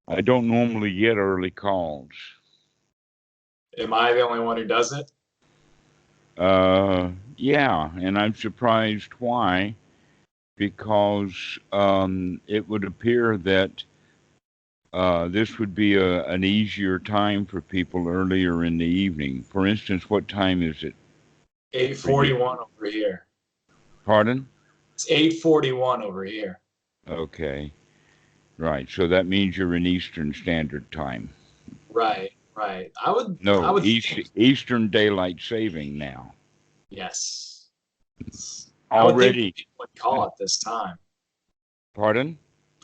I don't normally get early calls. Am I the only one who does it? Yeah, and I'm surprised why, because it would appear that this would be an easier time for people earlier in the evening. For instance, what time is it for you? 8:41 over here. Pardon? It's 8:41 over here. Okay, right. So that means you're in Eastern Standard Time. Right, right. I No, would think Eastern Daylight Saving now. yes. I would think more Already. people would call it this time. Pardon?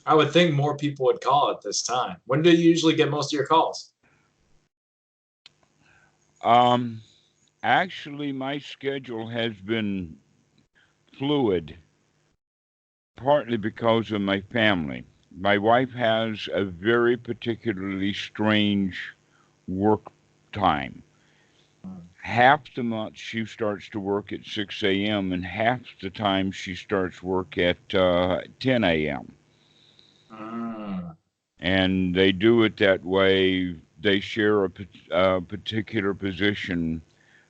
I would think more people would call it this time. When do you usually get most of your calls? Um, Actually, my schedule has been fluid, partly because of my family. My wife has a very particularly strange work time. Half the month she starts to work at 6 a.m., and half the time she starts work at 10 a.m. Mm, And they do it that way. They share a particular position,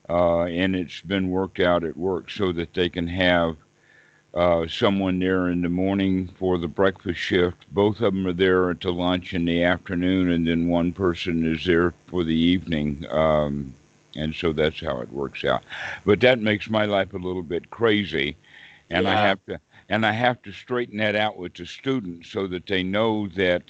and it's been worked out at work so that they can have someone there in the morning for the breakfast shift. Both of them are there to lunch in the afternoon, and then one person is there for the evening. And so that's how it works out. But that makes my life a little bit crazy, and I yeah. have to straighten that out with the students so that they know that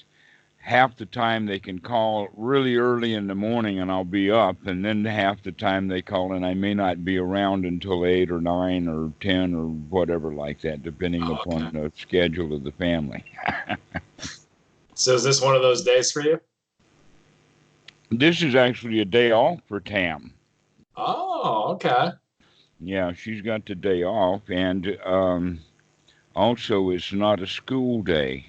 half the time they can call really early in the morning and I'll be up, and then half the time they call and I may not be around until 8 or 9 or 10 or whatever like that, depending Oh, upon okay. the schedule of the family. So is this one of those days for you? This is actually a day off for Tam. Oh, okay. Yeah, she's got the day off, and also it's not a school day,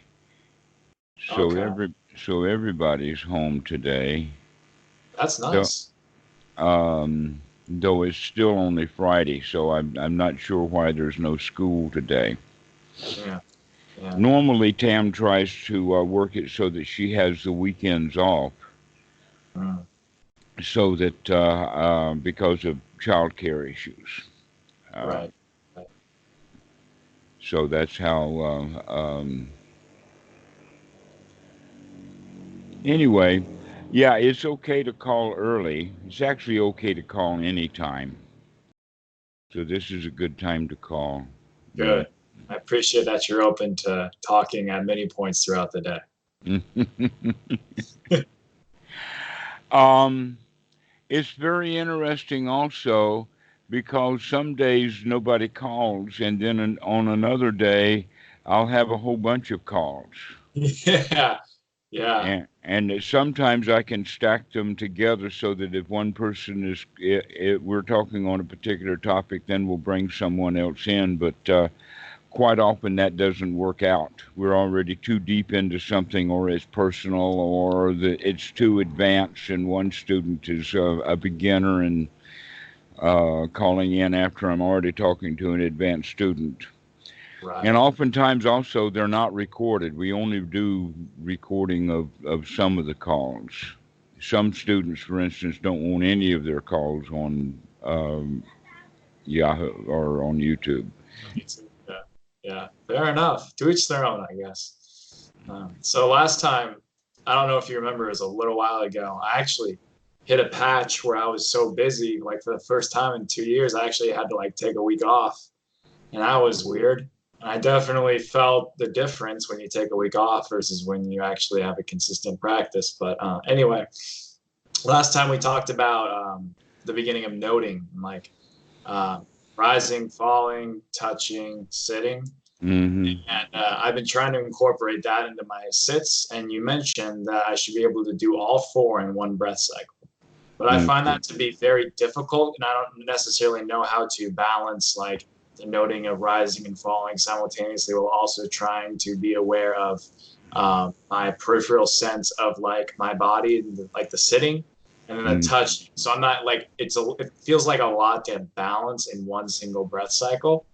so Okay. everybody's home today. That's Though nice. though it's still only Friday, so I'm not sure why there's no school today. Yeah. Yeah. Normally, Tam tries to work it so that she has the weekends off, Mm, so that because of childcare issues. Uh, right. Right. so that's how. Anyway, yeah, it's okay to call early. It's actually okay to call any time. So this is a good time to call. Mm. Good. I appreciate that you're open to talking at many points throughout the day. um, it's very interesting also because some days nobody calls, and then on another day I'll have a whole bunch of calls. Yeah. Yeah. And sometimes I can stack them together so that if one person is, we're talking on a particular topic, then we'll bring someone else in. But quite often that doesn't work out. We're already too deep into something, or it's personal, or it's too advanced, and one student is a beginner and calling in after I'm already talking to an advanced student. And Right. oftentimes also they're not recorded. We only do recording of some of the calls. Some students, for instance, don't want any of their calls on Yahoo or on YouTube. Me too. Yeah. Yeah. Fair enough. To each their own, I guess. So last time, I don't know if you remember, it was a little while ago. I actually hit a patch where I was so busy, like for the first time in 2 years, I actually had to like take a week off, and that was weird. And I definitely felt the difference when you take a week off versus when you actually have a consistent practice. But anyway, last time we talked about the beginning of noting, like uh, rising, falling, touching, sitting. Hmm. And I've been trying to incorporate that into my sits. And you mentioned that I should be able to do all four in one breath cycle. But I find Okay. that to be very difficult. And I don't necessarily know how to balance like the noting of rising and falling simultaneously while also trying to be aware of my peripheral sense of like my body, like the sitting and then the Mm. touch. So I'm not like it feels like a lot to balance in one single breath cycle.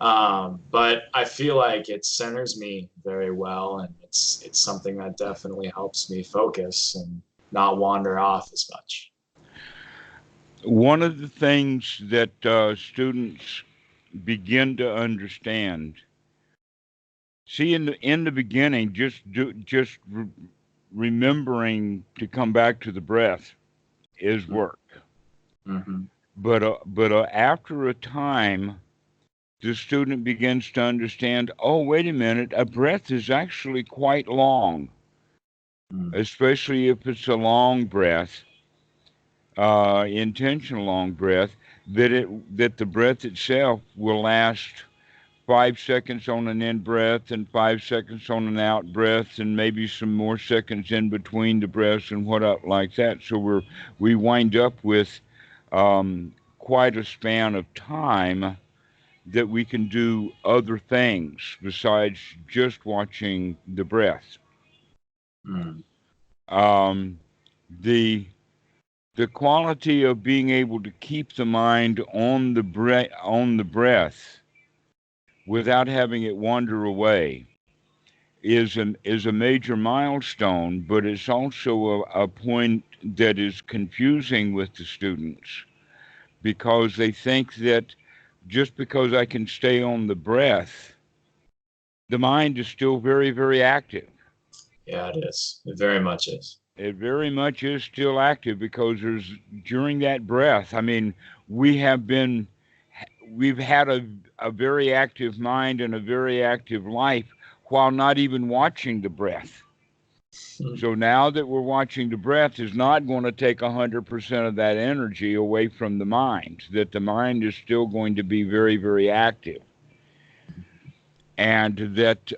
But I feel like it centers me very well, and it's something that definitely helps me focus and not wander off as much. One of the things that students begin to understand, see, in the beginning, remembering to come back to the breath is work. Mm-hmm. But after a time, the student begins to understand, oh, wait a minute, a breath is actually quite long, Mm-hmm. especially if it's a long breath, intentional long breath, that the breath itself will last 5 seconds on an in breath and 5 seconds on an out breath, and maybe some more seconds in between the breaths and what up like that. So we wind up with quite a span of time that we can do other things besides just watching the breath. Mm-hmm. Um, the the quality of being able to keep the mind on the breath without having it wander away is a major milestone, but it's also a point that is confusing with the students because they think that just because I can stay on the breath, the mind is still very, very active. Yeah, it is. It very much is. It very much is still active because there's during that breath. I mean, we have been, we've had a very active mind and a very active life while not even watching the breath. So now that we're watching the breath is not going to take 100% of that energy away from the mind, that the mind is still going to be very, very active. And that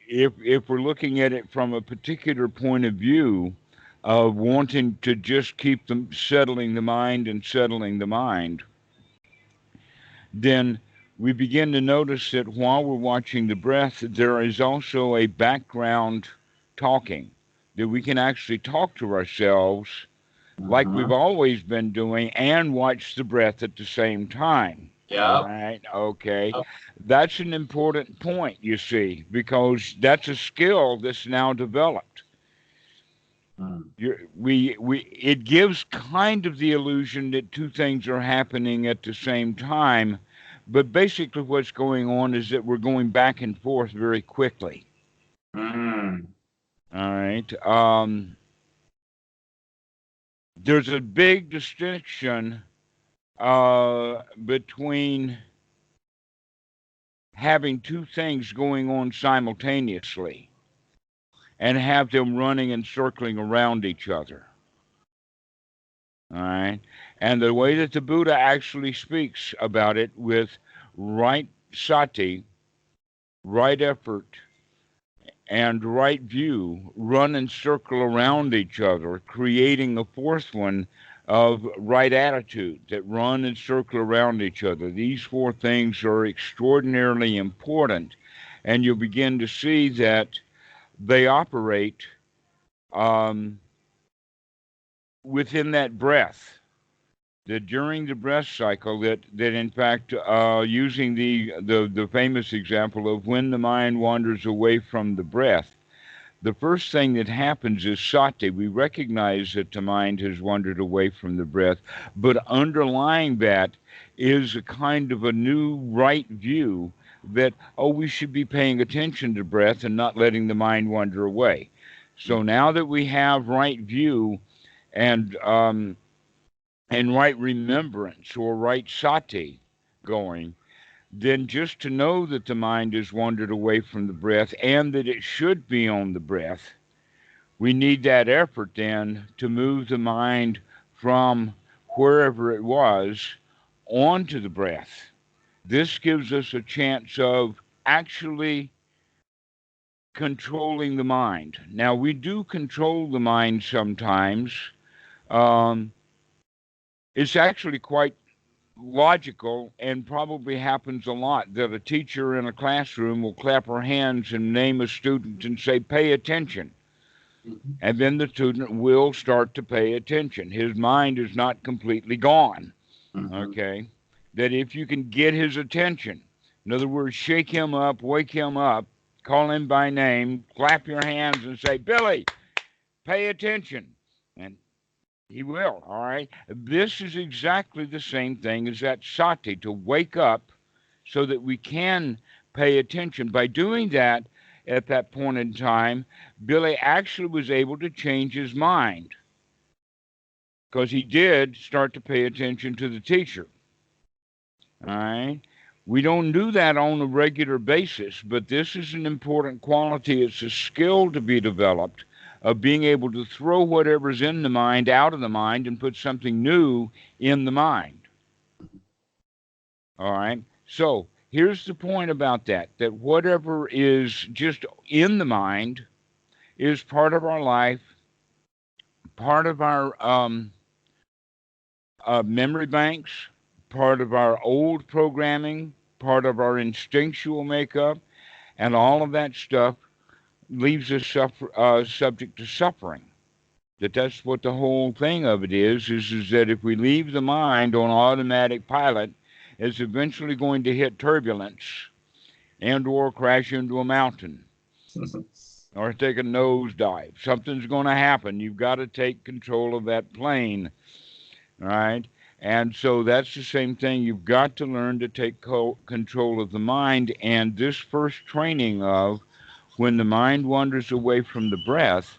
if we're looking at it from a particular point of view of wanting to just keep them settling the mind and settling the mind, then we begin to notice that while we're watching the breath, there is also a background talking, that we can actually talk to ourselves like Mm-hmm. we've always been doing and watch the breath at the same time. All Yep. right, okay. Yep. That's an important point, you see, because that's a skill that's now developed. Mm. It gives kind of the illusion that two things are happening at the same time, but basically what's going on is that we're going back and forth very quickly. Mm. All right. There's a big distinction between having two things going on simultaneously and have them running and circling around each other. All right. And the way that the Buddha actually speaks about it with right sati, right effort, and right view run and circle around each other, creating a fourth one of right attitude that run and circle around each other. These four things are extraordinarily important, and you'll begin to see that they operate um, within that breath. That during the breath cycle, that in fact, using the famous example of when the mind wanders away from the breath, the first thing that happens is sati. We recognize that the mind has wandered away from the breath, but underlying that is a kind of a new right view that, oh, we should be paying attention to breath and not letting the mind wander away. So now that we have right view and right remembrance or right sati going, then just to know that the mind has wandered away from the breath and that it should be on the breath, we need that effort then to move the mind from wherever it was onto the breath. This gives us a chance of actually controlling the mind. Now, we do control the mind sometimes. Um, it's actually quite logical and probably happens a lot that a teacher in a classroom will clap her hands and name a student and say, pay attention. Mhm. And then the student will start to pay attention. His mind is not completely gone. Mhm. Okay. that if you can get his attention, in other words, shake him up, wake him up, call him by name, clap your hands and say, Billy, pay attention. And he will, all right? This is exactly the same thing as that sati, to wake up so that we can pay attention. By doing that, at that point in time, Billy actually was able to change his mind because he did start to pay attention to the teacher. All right. We don't do that on a regular basis, but this is an important quality. It's a skill to be developed of being able to throw whatever's in the mind out of the mind and put something new in the mind. All right. So here's the point about that, that whatever is just in the mind is part of our life, part of our memory banks, part of our old programming, part of our instinctual makeup, and all of that stuff leaves us subject to suffering. That's what the whole thing of it is that if we leave the mind on automatic pilot, it's eventually going to hit turbulence and or crash into a mountain or take a nosedive. Something's going to happen. You've got to take control of that plane, all right? And so that's the same thing. You've got to learn to take control of the mind. And this first training of when the mind wanders away from the breath,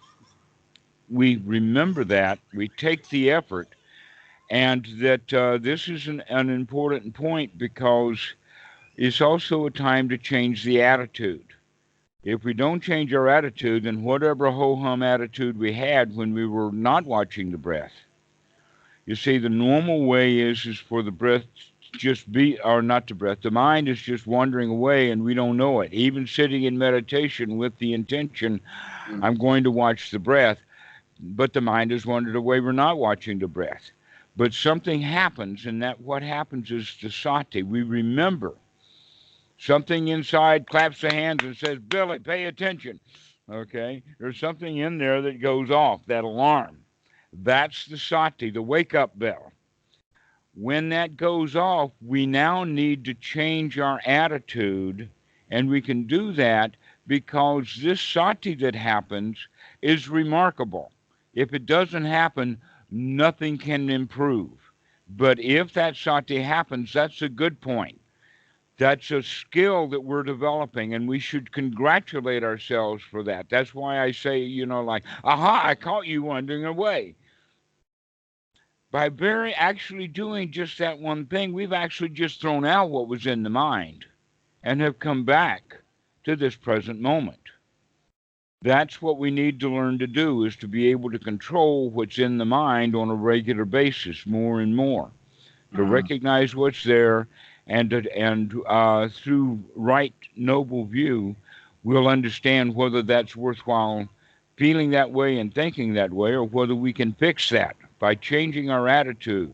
we remember that, we take the effort, and that this is an important point because it's also a time to change the attitude. If we don't change our attitude, then whatever ho-hum attitude we had when we were not watching the breath. You see, the normal way is for the breath just be, or not the breath, the mind is just wandering away and we don't know it. Even sitting in meditation with the intention, I'm going to watch the breath, but the mind has wandered away, we're not watching the breath. But something happens, and that what happens is the sati. We remember. Something inside claps the hands and says, Billy, pay attention. Okay? There's something in there that goes off, that alarm. That's the sati, the wake-up bell. When that goes off, we now need to change our attitude, and we can do that because this sati that happens is remarkable. If it doesn't happen, nothing can improve. But if that sati happens, that's a good point. That's a skill that we're developing, and we should congratulate ourselves for that. That's why I say, like, aha, I caught you wandering away. By actually doing just that one thing, we've actually just thrown out what was in the mind and have come back to this present moment. That's what we need to learn to do, is to be able to control what's in the mind on a regular basis more and more, to recognize what's there, and through right noble view, we'll understand whether that's worthwhile feeling that way and thinking that way, or whether we can fix that by changing our attitude.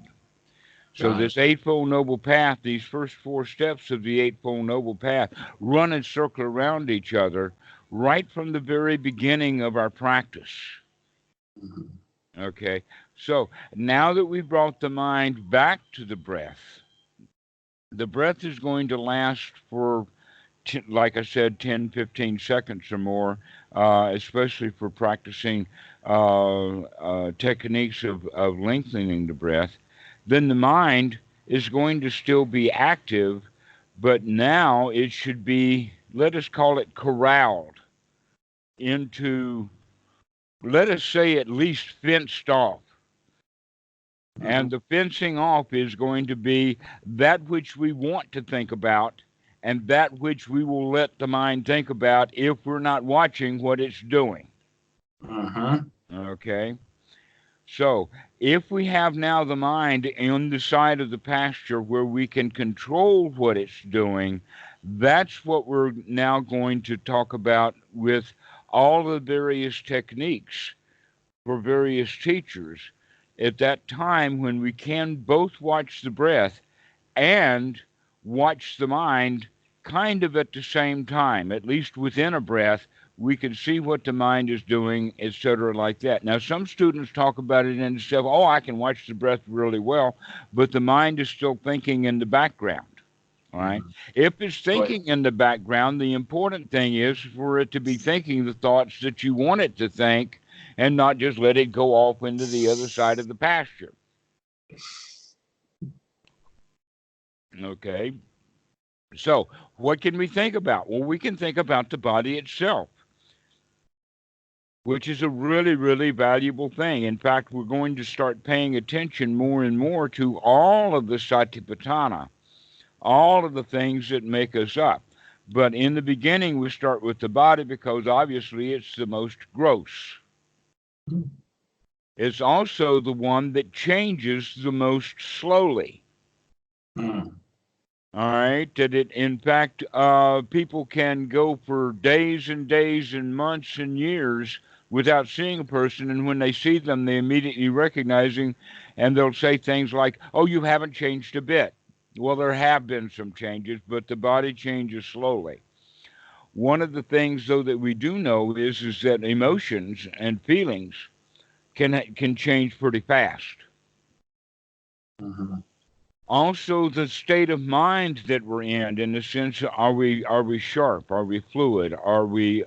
So this Eightfold Noble Path, these first 4 steps of the Eightfold Noble Path, run and circle around each other right from the very beginning of our practice. Okay, so now that we've brought the mind back to the breath is going to last for, like I said, 10, 15 seconds or more, especially for practicing techniques of lengthening the breath. Then the mind is going to still be active, but now it should be, let us call it, corralled into, let us say, at least fenced off. And the fencing off is going to be that which we want to think about and that which we will let the mind think about if we're not watching what it's doing. Okay? So, if we have now the mind on the side of the pasture where we can control what it's doing, that's what we're now going to talk about with all the various techniques for various teachers at that time, when we can both watch the breath and watch the mind kind of at the same time, at least within a breath, we can see what the mind is doing, etc., like that. Now, some students talk about it and say, oh, I can watch the breath really well, but the mind is still thinking in the background. All right. Mhm. If it's Right. thinking in the background, the important thing is for it to be thinking the thoughts that you want it to think and not just let it go off into the other side of the pasture. Okay. So, what can we think about? Well, we can think about the body itself, which is a really, really valuable thing. In fact, we're going to start paying attention more and more to all of the satipatthana, all of the things that make us up. But in the beginning, we start with the body because obviously it's the most gross. It's also the one that changes the most slowly. Mm. All right, that it, in fact, people can go for days and days and months and years without seeing a person, and when they see them, they immediately recognizing, and they'll say things like, "Oh, you haven't changed a bit." Well, there have been some changes, but the body changes slowly. One of the things, though, that we do know is that emotions and feelings can change pretty fast. Mhm. Also, the state of mind that we're in the sense, are we sharp, are we fluid, are we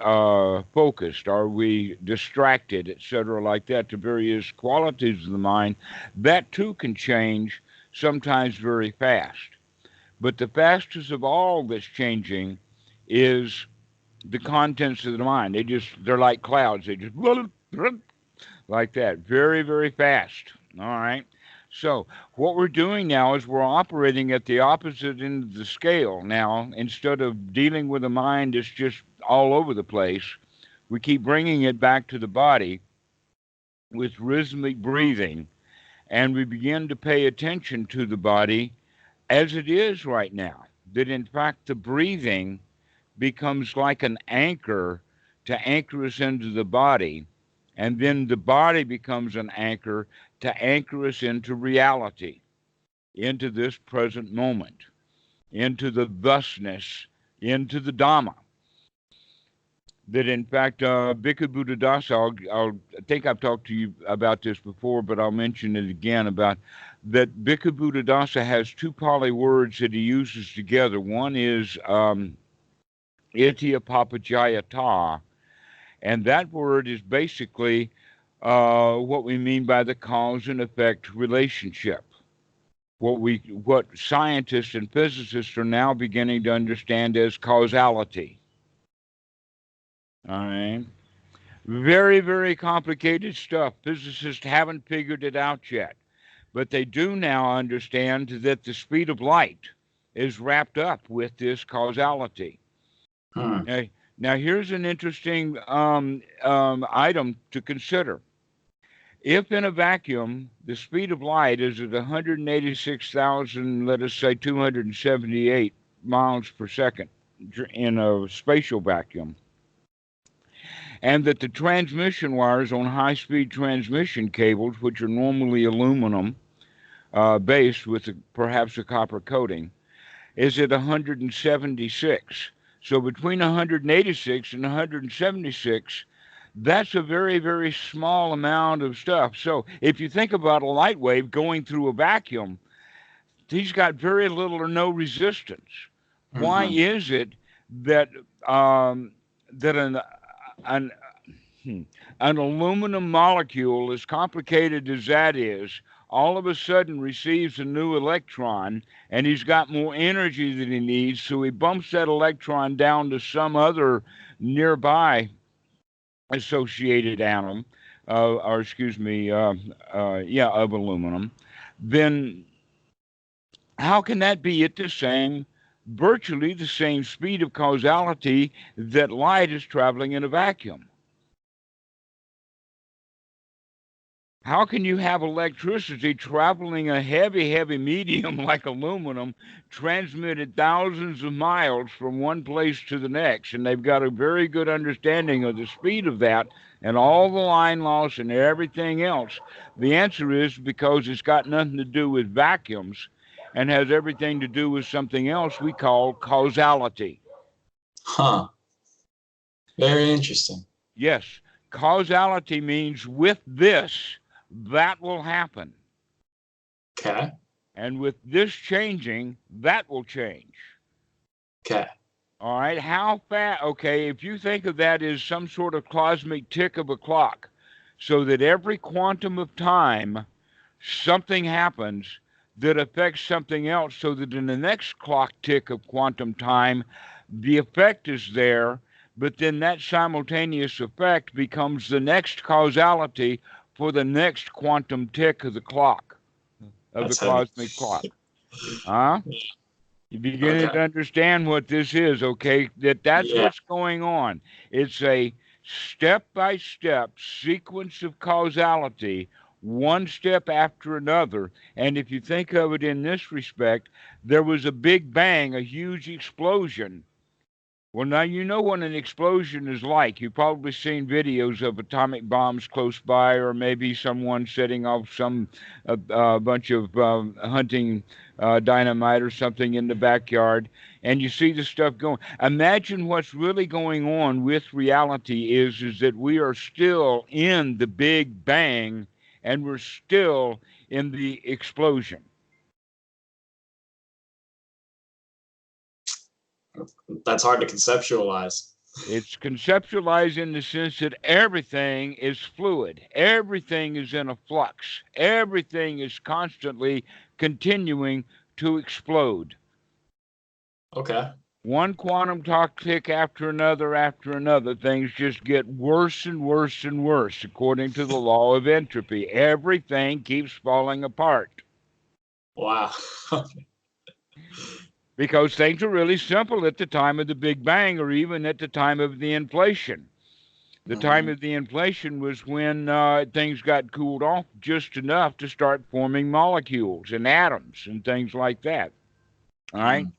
focused, are we distracted, etc., like that. The various qualities of the mind, that too can change sometimes very fast. But the fastest of all that's changing is the contents of the mind. They're like clouds. They just like that, very, very fast. All right. So what we're doing now is we're operating at the opposite end of the scale. Now, instead of dealing with a mind that's just all over the place, we keep bringing it back to the body with rhythmic breathing, and we begin to pay attention to the body as it is right now. That in fact the breathing becomes like an anchor to anchor us into the body, and then the body becomes an anchor to anchor us into reality, into this present moment, into the thusness, into the Dhamma. That in fact, Bhikkhu Buddhadasa, I think I've talked to you about this before, but I'll mention it again about that Bhikkhu Buddhadasa has two Pali words that he uses together. One is Itya Papajayata, and that word is basically what we mean by the cause and effect relationship. What scientists and physicists are now beginning to understand as causality. All right. Very, very complicated stuff. Physicists haven't figured it out yet, but they do now understand that the speed of light is wrapped up with this causality. Mm. Now, now here's an interesting item to consider. If in a vacuum the speed of light is at 186,000, let us say 278 miles per second in a spatial vacuum, and that the transmission wires on high speed transmission cables, which are normally aluminum based with perhaps a copper coating, is at 176. So between 186 and 176, that's a very, very small amount of stuff. So if you think about a light wave going through a vacuum, he's got very little or no resistance. Why Mhm. is it that that an hmm, an aluminum molecule, as complicated as that is, all of a sudden receives a new electron, and he's got more energy than he needs, so he bumps that electron down to some other nearby associated atom, or excuse me, yeah, of aluminum, then how can that be at the same, virtually the same speed of causality that light is traveling in a vacuum? How can you have electricity traveling a heavy, heavy medium like aluminum, transmitted thousands of miles from one place to the next? And they've got a very good understanding of the speed of that and all the line loss and everything else. The answer is because it's got nothing to do with vacuums and has everything to do with something else we call causality. Huh. Very interesting. Yes, causality means with this, that will happen. Okay. And with this changing, that will change. Okay. All right. How fast? Okay. If you think of that as some sort of cosmic tick of a clock, so that every quantum of time, something happens that affects something else, so that in the next clock tick of quantum time, the effect is there, but then that simultaneous effect becomes the next causality for the next quantum tick of the clock, of the That's heavy. cosmic clock. Huh? You're beginning Okay. to understand what this is, okay? That's Yeah. what's going on. It's a step by step sequence of causality, one step after another. And if you think of it in this respect, there was a big bang, a huge explosion. Well, now you know what an explosion is like. You've probably seen videos of atomic bombs close by, or maybe someone setting off some bunch of hunting dynamite or something in the backyard, and you see the stuff going. Imagine what's really going on with reality is that we are still in the Big Bang, and we're still in the explosion. That's hard to conceptualize. It's conceptualized in the sense that everything is fluid, everything is in a flux, everything is constantly continuing to explode. Okay. One quantum talk tick after another, things just get worse and worse and worse according to the law of entropy. Everything keeps falling apart Wow. because things are really simple at the time of the Big Bang or even at the time of the inflation. The time Hmm. of the inflation was when things got cooled off just enough to start forming molecules and atoms and things like that. All right. Mm.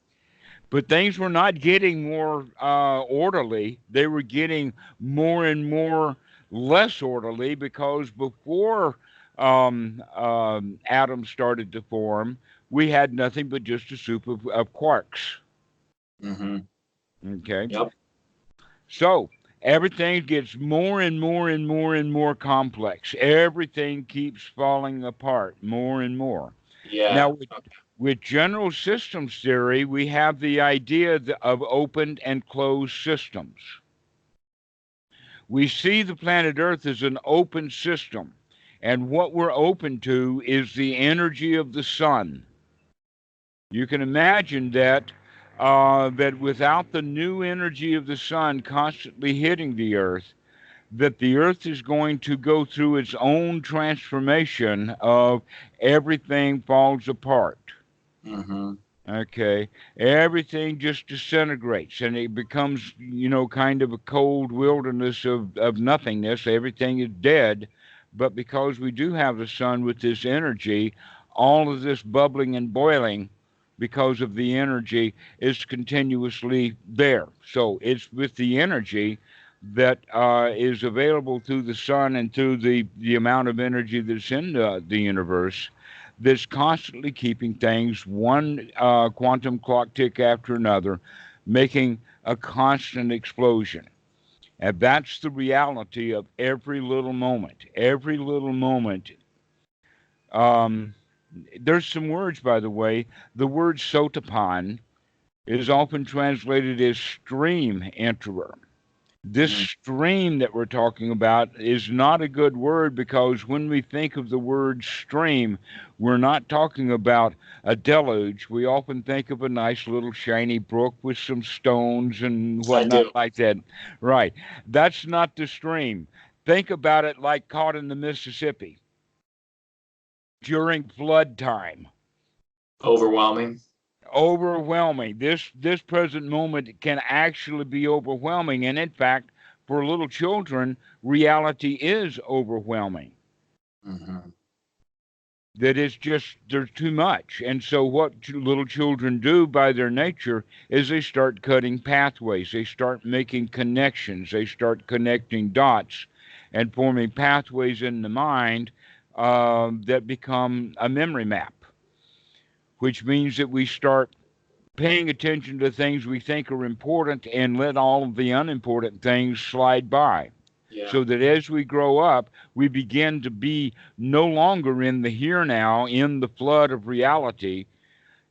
But things were not getting more orderly. They were getting more and more less orderly because before atoms started to form, we had nothing but just a soup of quarks. Hmm. Okay. Yep. So everything gets more and more and more and more complex. Everything keeps falling apart more and more. Yeah. Now, with general systems theory, we have the idea of open and closed systems. We see the planet Earth as an open system, and what we're open to is the energy of the sun. You can imagine that without the new energy of the sun constantly hitting the Earth, that the earth is going to go through its own transformation of everything falls apart. Hmm. Okay. Everything just disintegrates and it becomes, kind of a cold wilderness of nothingness. Everything is dead. But because we do have the sun with this energy, all of this bubbling and boiling because of the energy is continuously there. So it's with the energy that is available through the sun and through the amount of energy that's in the universe that's constantly keeping things one quantum clock tick after another, making a constant explosion. And that's the reality of every little moment. Every little moment. Um, there's some words, by the way. The word sotapan is often translated as stream enterer. This Hmm. stream that we're talking about is not a good word because when we think of the word stream, we're not talking about a deluge. We often think of a nice little shiny brook with some stones and I whatnot do. like that. Right. That's not the stream. Think about it like caught in the Mississippi during flood time. Overwhelming. Overwhelming. This present moment can actually be overwhelming, and in fact, for little children, reality is overwhelming. Hmm. That it's just there's too much, and so what little children do by their nature is they start cutting pathways. They start making connections. They start connecting dots, and forming pathways in the mind that become a memory map, which means that we start paying attention to things we think are important and let all of the unimportant things slide by. Yeah. So that as we grow up, we begin to be no longer in the here now, in the flood of reality,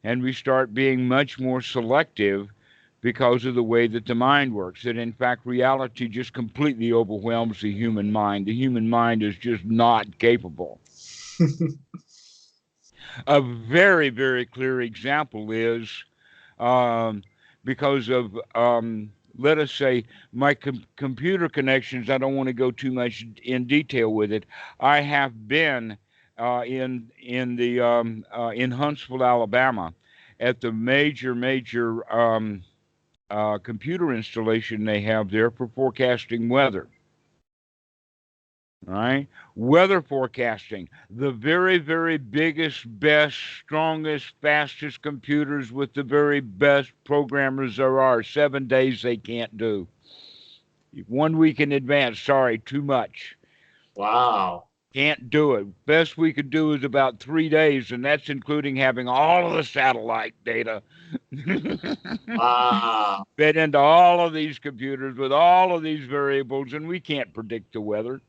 and we start being much more selective because of the way that the mind works. That in fact, reality just completely overwhelms the human mind. The human mind is just not capable. A very, very clear example is um, because of, let us say, my computer connections. I don't want to go too much in detail with it. I have been in Huntsville, Alabama, at the major computer installation they have there for forecasting weather. All right, weather forecasting. The very, very biggest, best, strongest, fastest computers with the very best programmers there are. 7 days they can't do. 1 week in advance. Sorry, too much. Wow. Can't do it. Best we could do is about 3 days, and that's including having all of the satellite data Wow. fed into all of these computers with all of these variables, and we can't predict the weather.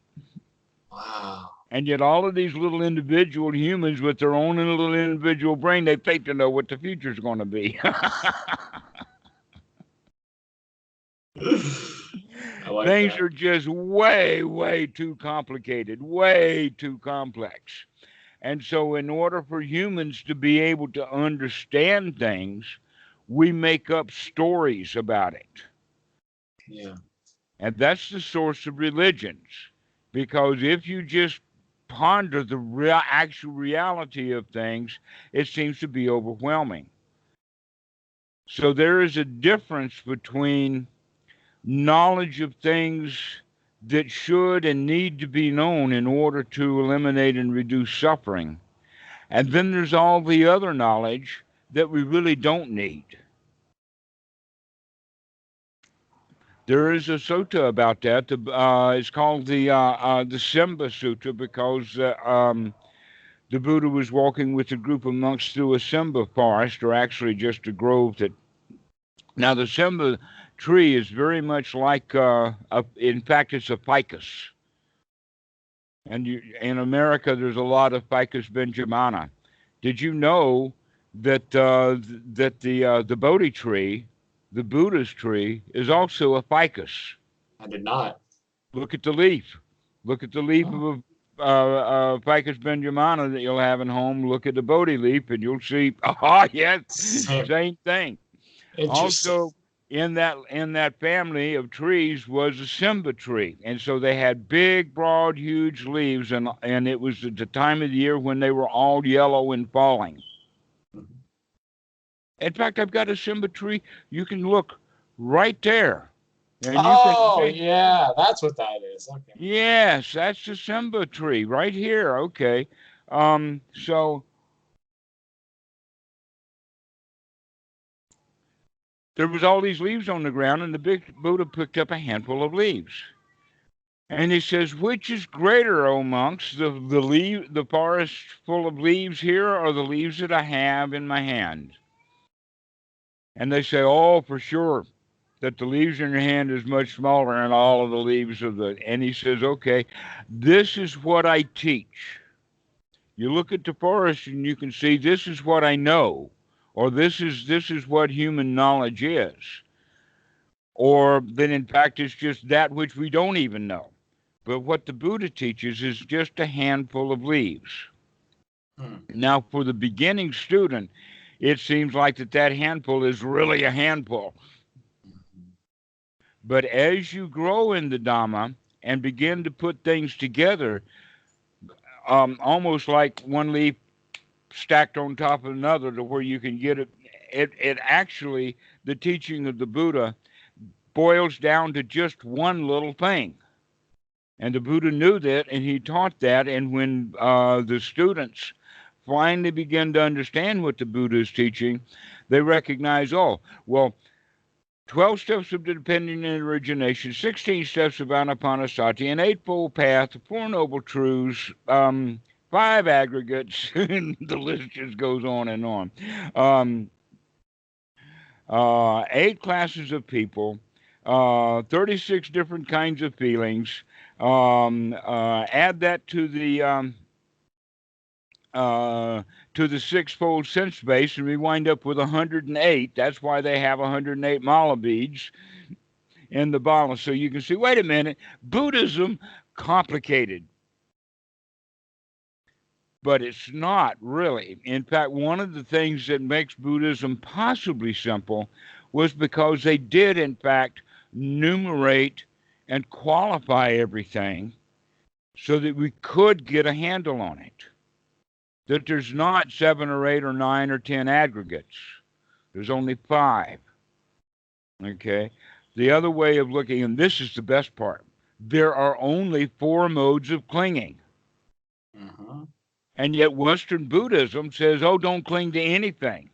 Wow. And yet, all of these little individual humans with their own little individual brain, they think to know what the future is going to be. I like Things that. are just way, way too complicated, way too complex. And so, in order for humans to be able to understand things, we make up stories about it. Yeah. And that's the source of religions. Because if you just ponder the actual reality of things, it seems to be overwhelming. So there is a difference between knowledge of things that should and need to be known in order to eliminate and reduce suffering. And then there's all the other knowledge that we really don't need. There is a sutta about that. It's called the Simba Sutta because the Buddha was walking with a group of monks through a Simba forest, or actually just a grove that. Now, the Simba tree is very much like, in fact, it's a ficus. And in America, there's a lot of Ficus benjamina. Did you know that the Bodhi tree, the Buddha's tree, is also a ficus? I did not. Look at the leaf. Look at the leaf Oh, of a Ficus benjamina that you'll have in home. Look at the Bodhi leaf, and you'll see. Oh, yes, same. same thing. Interesting. Also, in that family of trees was a Simba tree, and so they had big, broad, huge leaves, and it was at the time of the year when they were all yellow and falling. Mhm. In fact, I've got a Simba tree. You can look right there, and you can Oh, see. yeah, that's what that is. Okay. Yes, that's the Simba tree right here. Okay, so there was all these leaves on the ground, and the big Buddha picked up a handful of leaves. And he says, which is greater, O monks, the forest full of leaves here, or the leaves that I have in my hand? And they say, oh, for sure, that the leaves in your hand is much smaller than all of the leaves of the. And he says, okay, this is what I teach. You look at the forest and you can see this is what I know, or this is what human knowledge is, or then in fact it's just that which we don't even know. But what the Buddha teaches is just a handful of leaves. Hmm. Now, for the beginning student, it seems like that handful is really a handful. But as you grow in the Dhamma and begin to put things together, almost like one leaf stacked on top of another, to where you can get it, it actually, the teaching of the Buddha boils down to just one little thing. And the Buddha knew that, and he taught that. And when the students finally begin to understand what the Buddha is teaching, they recognize, oh, well, 12 steps of dependent origination, 16 steps of anapanasati, an eightfold path, four noble truths, five aggregates, and the list just goes on and on. Um, 8 classes of people, 36 different kinds of feelings. Add that to the sixfold sense base, and we wind up with 108. That's why they have 108 mala beads in the bottle. So you can see, wait a minute, Buddhism, complicated. But it's not really. In fact, one of the things that makes Buddhism possibly simple was because they did, in fact, numerate and qualify everything so that we could get a handle on it. That there's not 7 or 8 or 9 or 10 aggregates. There's only 5. Okay? The other way of looking, and this is the best part, there are only 4 modes of clinging. Uh-huh. And yet Western Buddhism says, oh, don't cling to anything.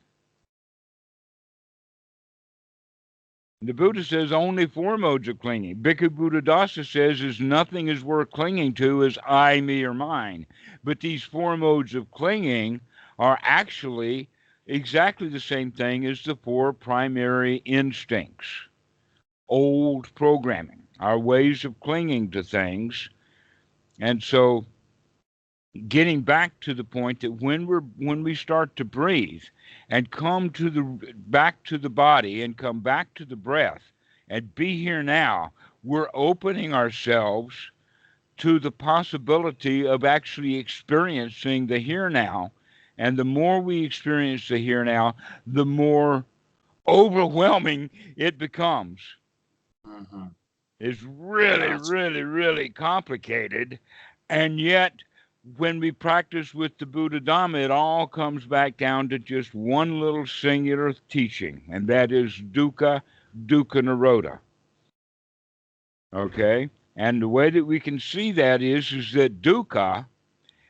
The Buddha says only 4 modes of clinging. Bhikkhu Buddhadasa says is nothing is worth clinging to as I, me, or mine. But these 4 modes of clinging are actually exactly the same thing as the 4 primary instincts. Old programming, our ways of clinging to things. And so getting back to the point that when we start to breathe and come to the back to the body and come back to the breath and be here now, we're opening ourselves to the possibility of actually experiencing the here now. And the more we experience the here now, the more overwhelming it becomes. Uh-huh. It's really, really, really complicated. And yet, when we practice with the Buddha Dhamma, it all comes back down to just one little singular teaching, and that is dukkha, dukkha nirodha. Okay? And the way that we can see that is that dukkha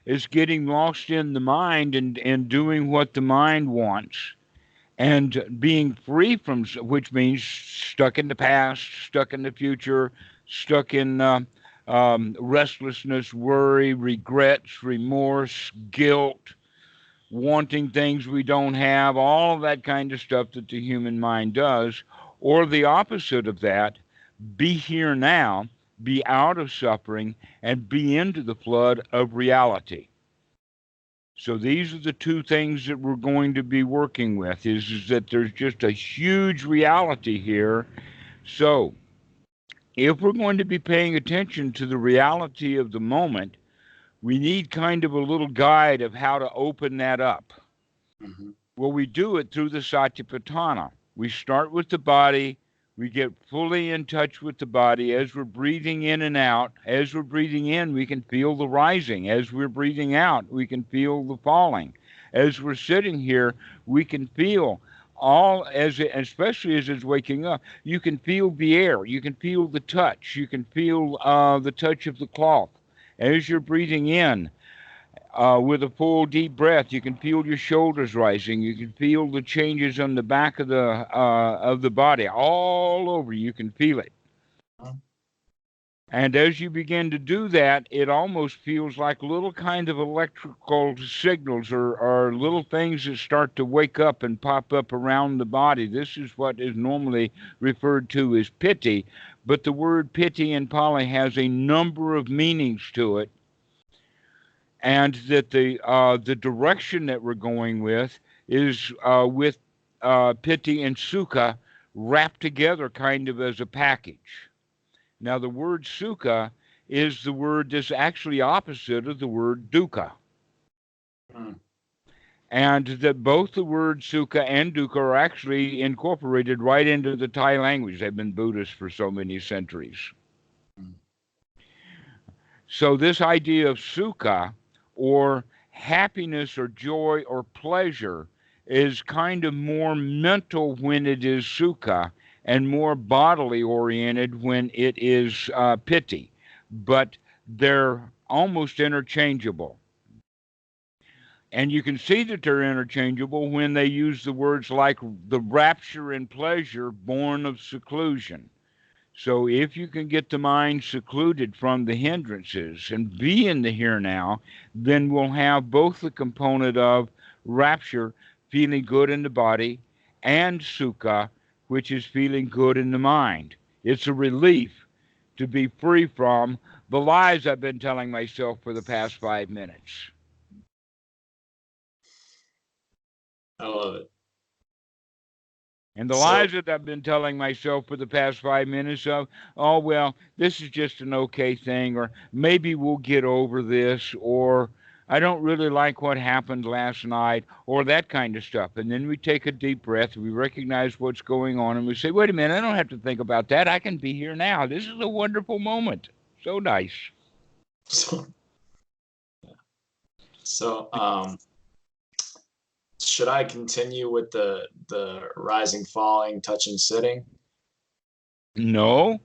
is getting lost in the mind and doing what the mind wants and being free from, which means stuck in the past, stuck in the future, stuck in restlessness, worry, regrets, remorse, guilt, wanting things we don't have, all of that kind of stuff that the human mind does, or the opposite of that, be here now, be out of suffering, and be into the flood of reality. So these are the 2 things that we're going to be working with, is that there's just a huge reality here. So if we're going to be paying attention to the reality of the moment, we need kind of a little guide of how to open that up. Mm-hmm. Well, we do it through the Satipatthana. We start with the body. We get fully in touch with the body as we're breathing in and out. As we're breathing in, we can feel the rising. As we're breathing out, we can feel the falling. As we're sitting here, we can feel all, especially as it's waking up, you can feel the air. You can feel the touch. You can feel the touch of the cloth. As you're breathing in, with a full deep breath, you can feel your shoulders rising. You can feel the changes on the back of the body, all over. You can feel it. And as you begin to do that, it almost feels like little kind of electrical signals or little things that start to wake up and pop up around the body. This is what is normally referred to as piti, but the word piti in Pali has a number of meanings to it. And that the direction that we're going with is with piti and sukha wrapped together kind of as a package. Now, the word sukha is the word that's actually opposite of the word dukkha. Mm. And that both the word sukha and dukkha are actually incorporated right into the Thai language. They've been Buddhist for so many centuries. Mm. So this idea of sukha, or happiness or joy or pleasure, is kind of more mental when it is sukha and more bodily oriented when it is piti. But they're almost interchangeable. And you can see that they're interchangeable when they use the words like the rapture and pleasure born of seclusion. So if you can get the mind secluded from the hindrances and be in the here now, then we'll have both the component of rapture, feeling good in the body, and sukha, which is feeling good in the mind. It's a relief to be free from the lies I've been telling myself for the past 5 minutes. I love it. And the So, lies that I've been telling myself for the past 5 minutes of, oh, well, this is just an okay thing, or maybe we'll get over this, or I don't really like what happened last night, or that kind of stuff. And then we take a deep breath, we recognize what's going on, and we say, wait a minute, I don't have to think about that. I can be here now. This is a wonderful moment. So nice. so, so should I continue with the rising, falling, touching, sitting? No,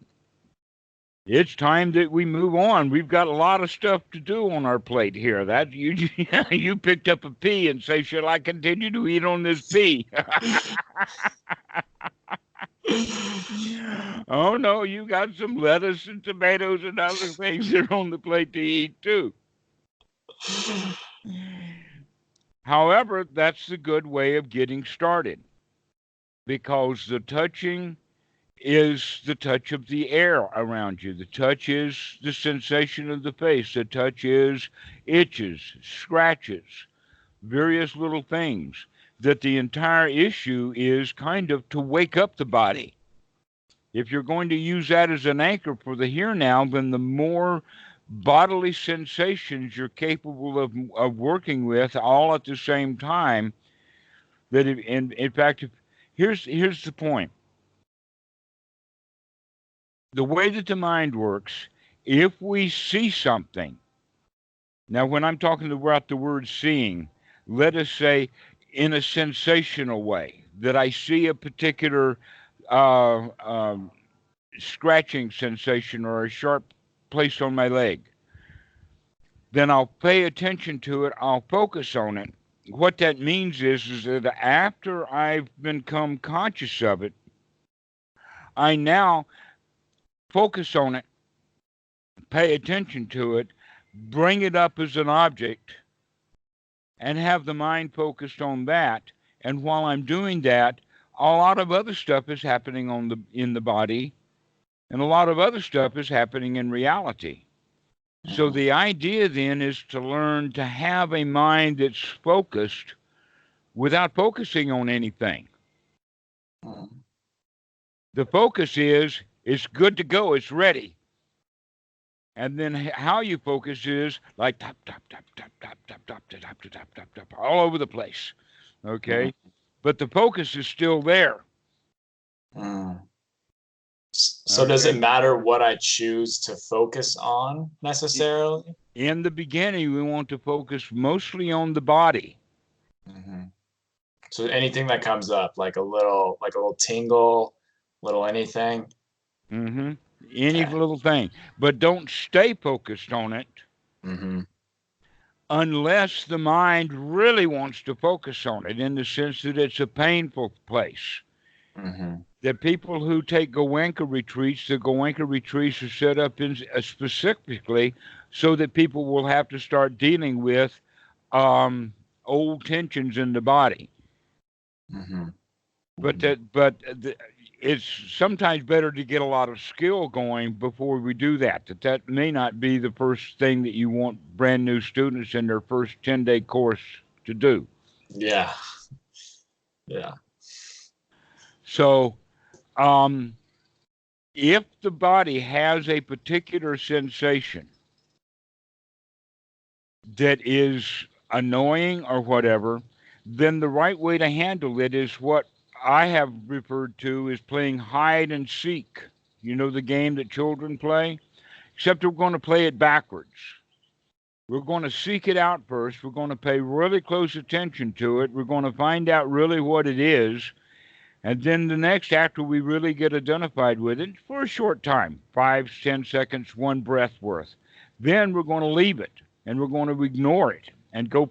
it's time that we move on. We've got a lot of stuff to do on our plate here. That you you picked up a pea and say, "Shall I continue to eat on this pea?" Oh no, you got some lettuce and tomatoes and other things that are on the plate to eat too. However, that's the good way of getting started because the touching is the touch of the air around you. The touch is the sensation of the face. The touch is itches, scratches, various little things. That the entire issue is kind of to wake up the body. If you're going to use that as an anchor for the here now, then the more bodily sensations you're capable of working with all at the same time, that in fact, here's the point. The way that the mind works, if we see something, now when I'm talking about the word seeing, let us say in a sensational way, that I see a particular uh, um, scratching sensation or a sharp place on my leg, then I'll pay attention to it, I'll focus on it. What that means is that after I've become conscious of it, I now focus on it, pay attention to it, bring it up as an object, and have the mind focused on that. And while I'm doing that, a lot of other stuff is happening in the body, and a lot of other stuff is happening in reality. So Mhm. the idea then is to learn to have a mind that's focused without focusing on anything. Mhm. The focus is it's good to go, it's ready. And then how you focus is like tap tap tap tap tap tap tap tap tap tap tap tap all over the place. Mhm. Okay? But the focus is still there. Mhm. So does it Okay? matter what I choose to focus on necessarily? In the beginning, we want to focus mostly on the body. Hmm. So anything that comes up, like a little tingle, little anything. Hmm. Any Okay. little thing. But don't stay focused on it Hmm. unless the mind really wants to focus on it in the sense that it's a painful place. Hmm. The people who take Goenka retreats, the Goenka retreats are set up specifically so that people will have to start dealing with um, old tensions in the body. Hmm. But Hmm. it's sometimes better to get a lot of skill going before we do that. That may not be the first thing that you want brand new students in their first 10-day course to do. Yeah. Yeah. So um, if the body has a particular sensation that is annoying or whatever, then the right way to handle it is what I have referred to as playing hide and seek. You know the game that children play? Except we're going to play it backwards. We're going to seek it out first. We're going to pay really close attention to it. We're going to find out really what it is. And then the next, after we really get identified with it, for a short time, 5, 10 seconds, one breath worth, then we're going to leave it and we're going to ignore it and go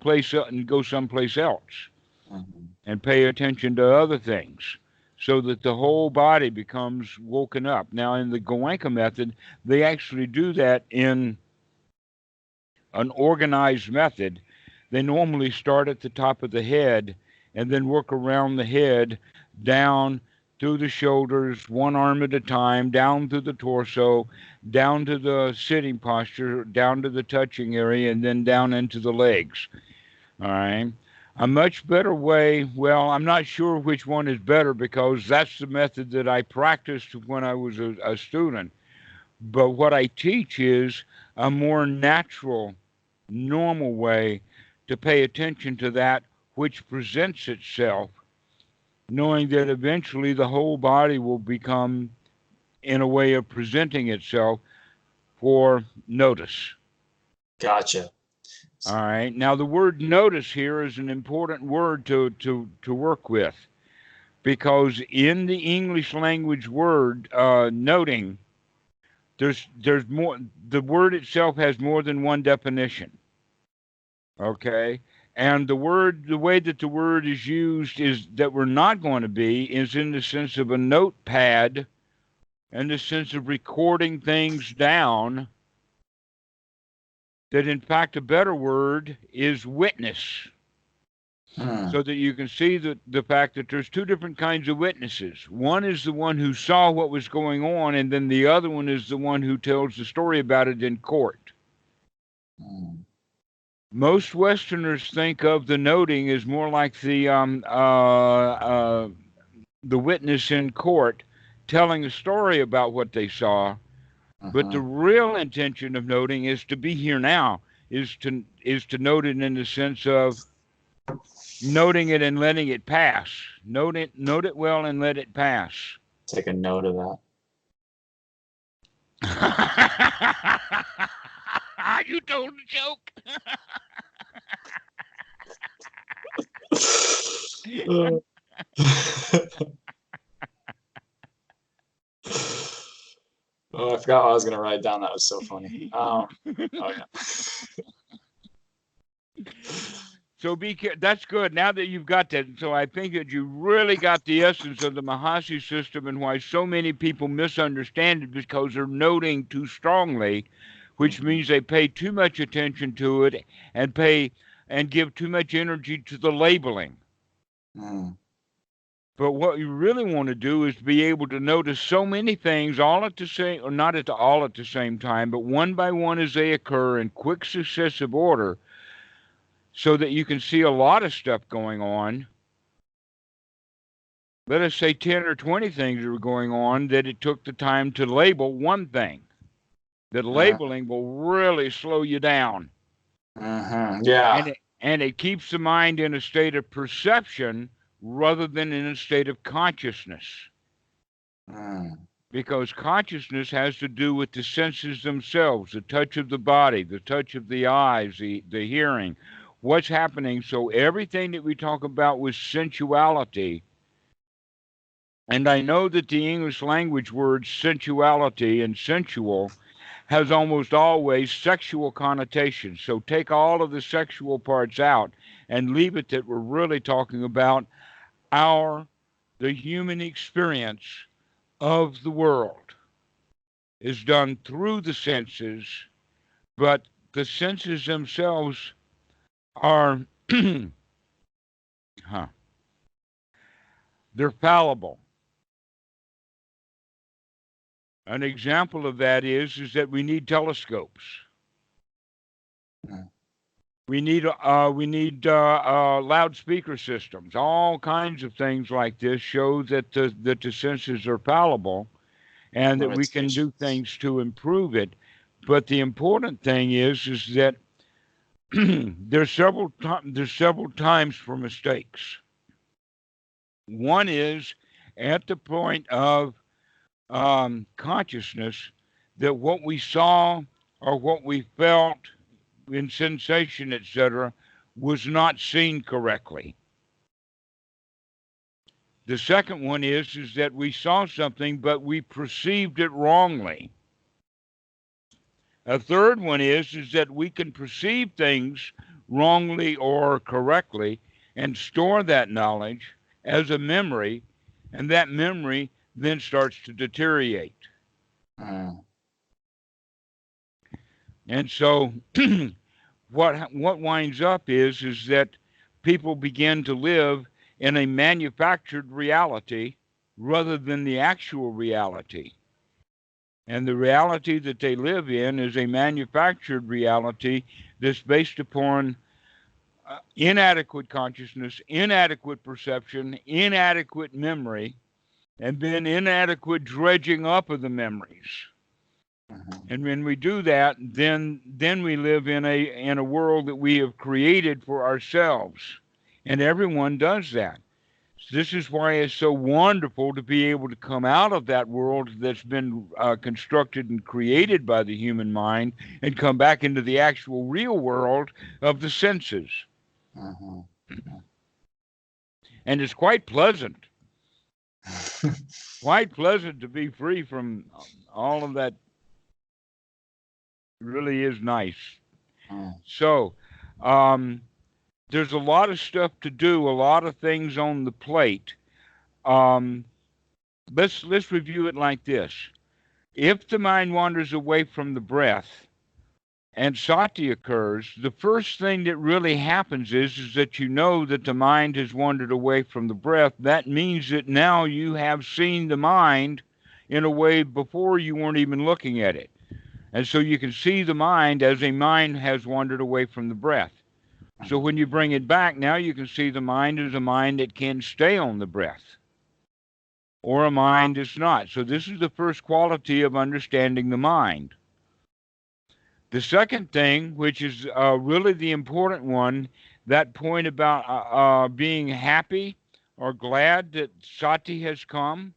someplace else Hmm. and pay attention to other things so that the whole body becomes woken up. Now, in the Goenka method, they actually do that in an organized method. They normally start at the top of the head and then work around the head down through the shoulders, one arm at a time, down through the torso, down to the sitting posture, down to the touching area, and then down into the legs. All right. A much better way, well, I'm not sure which one is better because that's the method that I practiced when I was a student. But what I teach is a more natural, normal way to pay attention to that which presents itself, knowing that eventually the whole body will become in a way of presenting itself for notice. Gotcha. All right. Now, the word notice here is an important word to work with because in the English language word noting, there's more. The word itself has more than one definition. Okay. And the way that the word is used is that we're not going to be is in the sense of a notepad, in the sense of recording things down. That in fact, a better word is witness. Hmm. So that you can see the fact that there's two different kinds of witnesses. One is the one who saw what was going on, and then the other one is the one who tells the story about it in court. Hmm. Most Westerners think of the noting as more like the witness in court telling a story about what they saw. But the Uh-huh. real intention of noting is to be here now, is to note it in the sense of noting it and letting it pass. Note it well and let it pass. Take a note of that. You told a joke. Oh, I forgot what I was gonna write down. That was so funny. Oh yeah. So that's good. Now that you've got that, so I think that you really got the essence of the Mahasi system and why so many people misunderstand it because they're noting too strongly, which Mhm. means they pay too much attention to it and give too much energy to the labeling. Mm. But what you really want to do is be able to notice so many things all at the same, or not at all at the same time, but one by one as they occur in quick successive order, so that you can see a lot of stuff going on. Let us say 10 or 20 things that were going on that it took the time to label one thing. That Uh, labeling will really slow you down. yeah. And it keeps the mind in a state of perception rather than in a state of consciousness. Mm. Because consciousness has to do with the senses themselves, the touch of the body, the touch of the eyes, the hearing, what's happening. So everything that we talk about with sensuality, and I know that the English language words sensuality and sensual has almost always sexual connotations. So take all of the sexual parts out and leave it that we're really talking about the human experience of the world is done through the senses, but the senses themselves are, huh, they're fallible. An example of that is that we need telescopes. Mm. We need loudspeaker systems. All kinds of things like this show that the senses are fallible and that we can do Limitations. things to improve it. But the important thing is that there's several times for mistakes. One is at the point of consciousness that what we saw or what we felt in sensation, etc., was not seen correctly. The second one is that we saw something but we perceived it wrongly. A third one is that we can perceive things wrongly or correctly and store that knowledge as a memory, and that memory then starts to deteriorate. Mm. And so what winds up is that people begin to live in a manufactured reality rather than the actual reality. And the reality that they live in is a manufactured reality that's based upon inadequate consciousness, inadequate perception, inadequate memory, and then inadequate dredging up of the memories. And when we do that, then we live in a world that we have created for ourselves. And everyone does that. This is why it's so wonderful to be able to come out of that world that's been constructed and created by the human mind and come back into the actual real world of the senses. And it's quite pleasant. Quite pleasant to be free from all of that. It really is nice. So, there's a lot of stuff to do, a lot of things on the plate. Let's review it like this. If the mind wanders away from the breath and sati occurs, the first thing that really happens is that you know that the mind has wandered away from the breath. That means that now you have seen the mind in a way before you weren't even looking at it. And so you can see the mind as a mind has wandered away from the breath. So when you bring it back, now you can see the mind as a mind that can stay on the breath, or a mind that's not. So this is the first quality of understanding the mind. The second thing, which is really the important one, that point about being happy or glad that sati has come,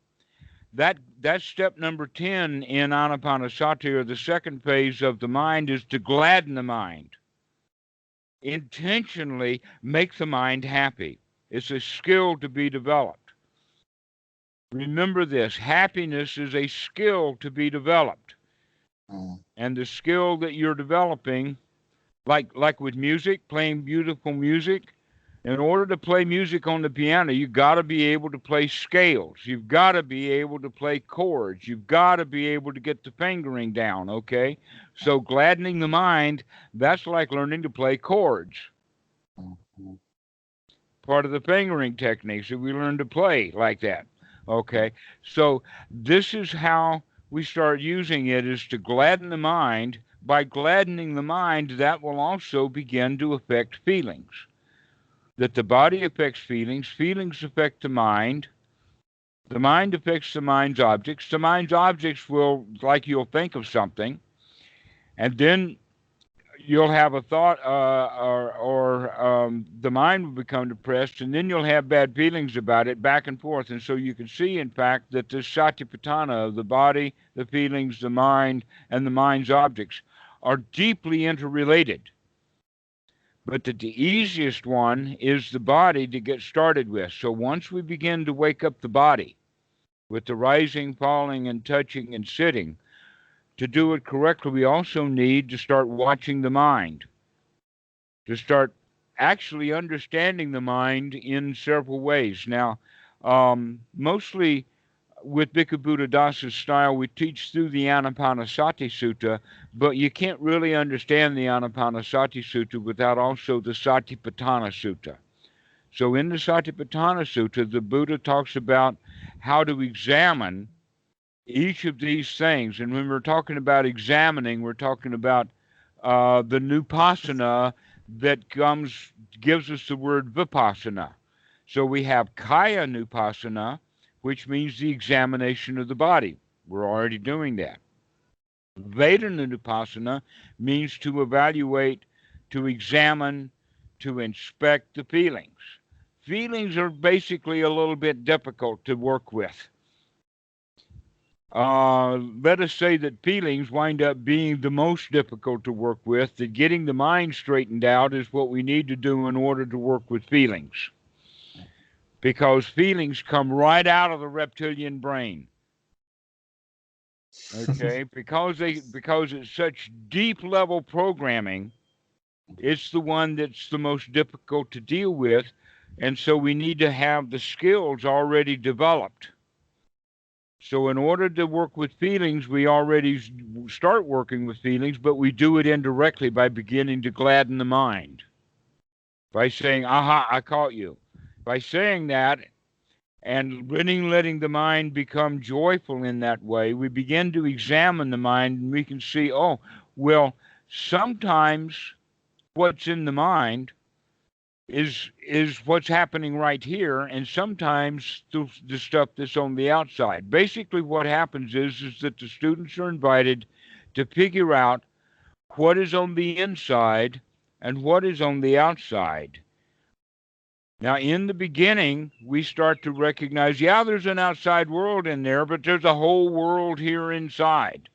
that's step number 10 in anapanasati, or the second phase of the mind, is to gladden the mind. Intentionally make the mind happy. It's a skill to be developed. Remember this, happiness is a skill to be developed. And the skill that you're developing, like with music, playing beautiful music, in order to play music on the piano, you've got to be able to play scales. You've got to be able to play chords. You've got to be able to get the fingering down, okay? So gladdening the mind, that's like learning to play chords. Part of the fingering techniques that we learn to play like that, okay? So this is how we start using it, is to gladden the mind. By gladdening the mind, that will also begin to affect feelings. That the body affects feelings, feelings affect the mind affects the mind's objects will, like, you'll think of something, and then you'll have a thought, or the mind will become depressed, and then you'll have bad feelings about it, back and forth. And so you can see, in fact, that this satipatthana of the body, the feelings, the mind, and the mind's objects are deeply interrelated. But that the easiest one is the body to get started with. So once we begin to wake up the body with the rising, falling, and touching and sitting, to do it correctly, we also need to start watching the mind, to start actually understanding the mind in several ways. Now, mostly with Bhikkhu Buddhadasa's style, we teach through the Anapanasati Sutta, but you can't really understand the Anapanasati Sutta without also the Satipatthana Sutta. So in the Satipatthana Sutta, the Buddha talks about how to examine each of these things. And when we're talking about examining, we're talking about the nupassana that gives us the word vipassana. So we have kaya nupassana, which means the examination of the body. We're already doing that. Vedana nupassana means to evaluate, to examine, to inspect the feelings. Feelings are basically a little bit difficult to work with. Let us say that feelings wind up being the most difficult to work with, that getting the mind straightened out is what we need to do in order to work with feelings. Because feelings come right out of the reptilian brain. Okay? because it's such deep level programming, it's the one that's the most difficult to deal with, and so we need to have the skills already developed. So in order to work with feelings, we already start working with feelings, but we do it indirectly by beginning to gladden the mind. By saying, aha, I caught you. by saying that and letting the mind become joyful in that way, we begin to examine the mind and we can see, oh, well, sometimes what's in the mind is what's happening right here, and sometimes the stuff that's on the outside. Basically, what happens is that the students are invited to figure out what is on the inside and what is on the outside. Now, in the beginning, we start to recognize, yeah, there's an outside world in there, but there's a whole world here inside.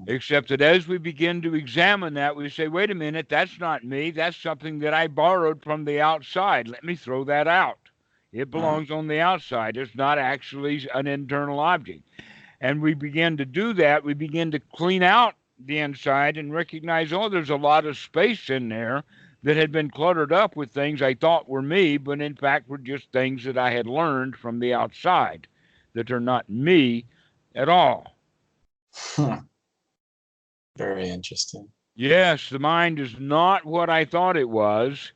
Except that as we begin to examine that, we say, wait a minute, that's not me. That's something that I borrowed from the outside. Let me throw that out. It belongs on the outside. It's not actually an internal object. And we begin to do that. We begin to clean out the inside and recognize, oh, there's a lot of space in there that had been cluttered up with things I thought were me, but in fact were just things that I had learned from the outside, that are not me at all. Very interesting. Yes, the mind is not what I thought it was,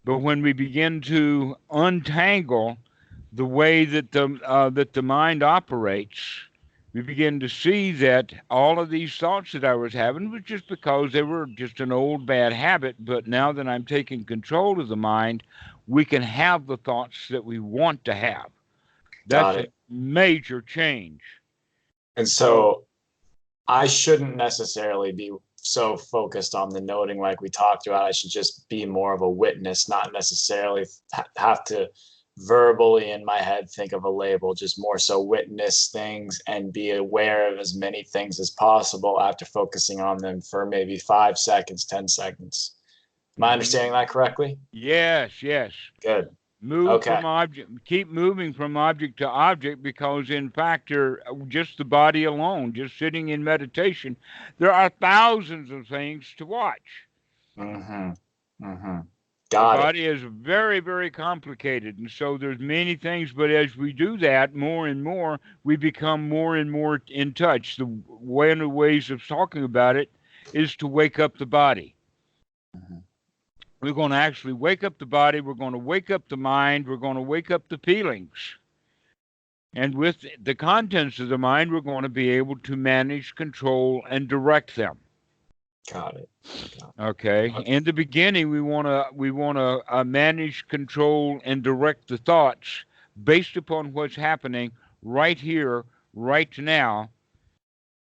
but when we begin to untangle the way that the mind operates, we begin to see that all of these thoughts that I was having was just because they were just an old bad habit. But now that I'm taking control of the mind, we can have the thoughts that we want to have. That's a major change. And so I shouldn't necessarily be so focused on the noting like we talked about. I should just be more of a witness, not necessarily have to verbally in my head think of a label, just more so witness things and be aware of as many things as possible after focusing on them for maybe 5 seconds, 10 seconds. Am I understanding that correctly? Yes, yes. Good. Move from object, keep moving from object to object, because in fact, just the body alone, just sitting in meditation, there are thousands of things to watch. The body is very, very complicated, and so there's many things, but as we do that more and more, we become more and more in touch. One of the ways of talking about it is to wake up the body. We're going to actually wake up the body. We're going to wake up the mind. We're going to wake up the feelings. And with the contents of the mind, we're going to be able to manage, control, and direct them. Got it. Okay. In the beginning, we want to manage, control, and direct the thoughts based upon what's happening right here, right now.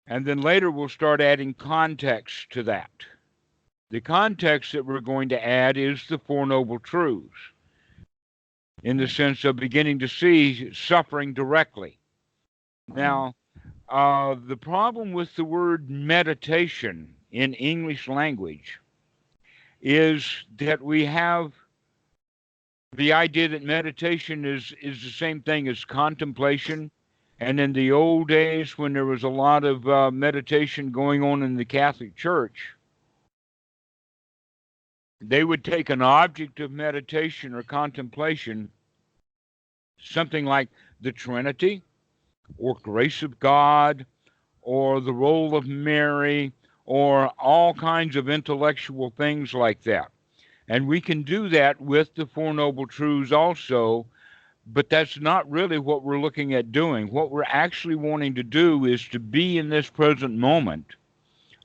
And then later, we'll start adding context to that. The context that we're going to add is the Four Noble Truths, in the sense of beginning to see suffering directly. Now, the problem with the word meditation in English language is that we have the idea that meditation is the same thing as contemplation. And in the old days, when there was a lot of meditation going on in the Catholic Church, they would take an object of meditation or contemplation, something like the Trinity, or grace of God, or the role of Mary, or all kinds of intellectual things like that. And we can do that with the Four Noble Truths also, but that's not really what we're looking at doing. What we're actually wanting to do is to be in this present moment,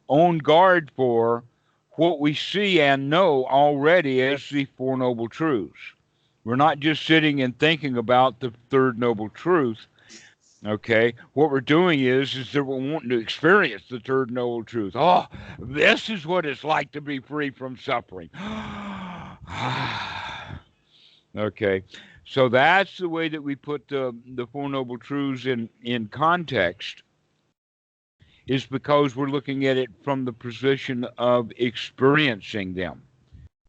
on guard for what we see and know already as the Four Noble Truths. We're not just sitting and thinking about the third noble truth. Okay, what we're doing is that we're wanting to experience the third noble truth. Oh, this is what it's like to be free from suffering. Okay, so that's the way that we put the Four Noble Truths in context, is because we're looking at it from the position of experiencing them,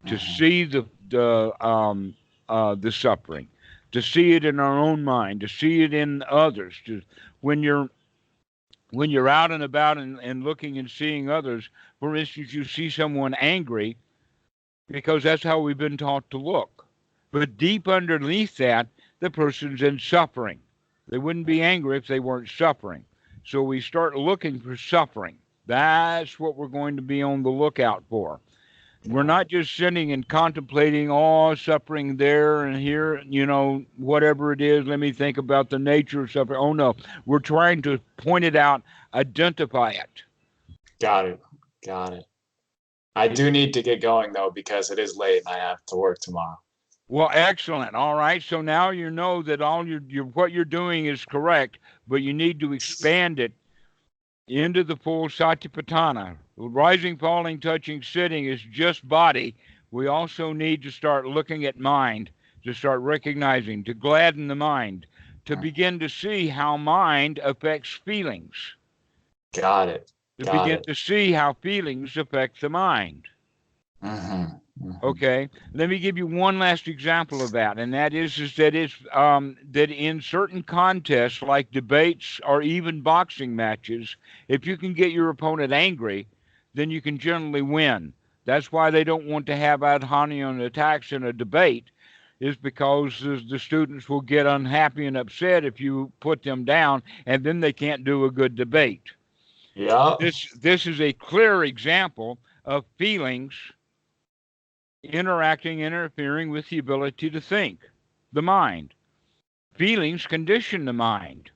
to see the suffering, to see it in our own mind, to see it in others. When you're out and about and looking and seeing others, for instance, you see someone angry because that's how we've been taught to look. But deep underneath that, the person's in suffering. They wouldn't be angry if they weren't suffering. So we start looking for suffering. That's what we're going to be on the lookout for. We're not just sitting and contemplating all suffering there and here, whatever it is. Let me think about the nature of suffering. Oh, no. We're trying to point it out, identify it. Got it. Got it. I do need to get going though because it is late and I have to work tomorrow. Well, excellent. All right. So now you know that all what you're doing is correct, but you need to expand it into the full satipatthana. Rising, falling, touching, sitting is just body. We also need to start looking at mind, to start recognizing, to gladden the mind, to begin to see how mind affects feelings, Got it. to Got begin it. to see how feelings affect the mind. Okay, let me give you one last example of that, and that is that it's that in certain contests like debates or even boxing matches, if you can get your opponent angry, then you can generally win. That's why they don't want to have ad hominem attacks in a debate, is because the students will get unhappy and upset if you put them down, and then they can't do a good debate. Yeah. This is a clear example of feelings interfering with the ability to think, the mind. Feelings condition the mind.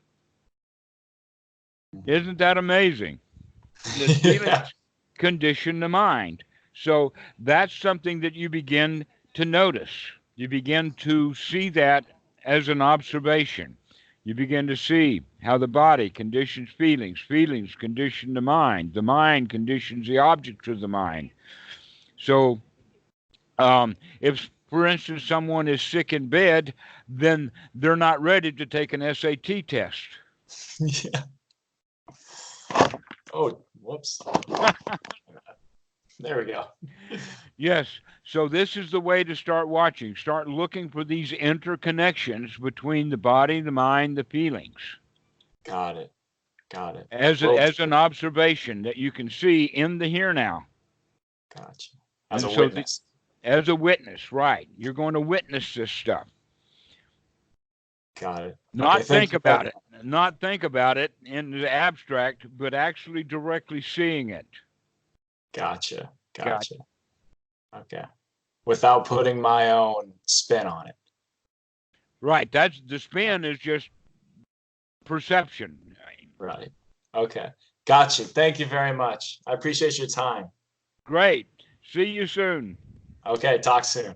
Isn't that amazing? That Yeah. feelings condition the mind. So that's something that you begin to notice. You begin to see that as an observation. You begin to see how the body conditions feelings. Feelings condition the mind conditions the objects of the mind. So if, for instance, someone is sick in bed, then they're not ready to take an SAT test. Yeah. Oh, whoops. There we go. Yes. So this is the way to start watching. Start looking for these interconnections between the body, the mind, the feelings. Got it. Got it. Well, As an observation that you can see in the here now. gotcha. As And a so witness. as a witness, right? You're going to witness this stuff. Got it. Okay, Not thank think you very about it. Not think about it in the abstract, but actually directly seeing it. Gotcha. Got Gotcha. Okay. Without putting my own spin on it. right. That's the spin is just perception. Right. Okay. Gotcha. Thank you very much. I appreciate your time. Great. See you soon. Okay, talk soon.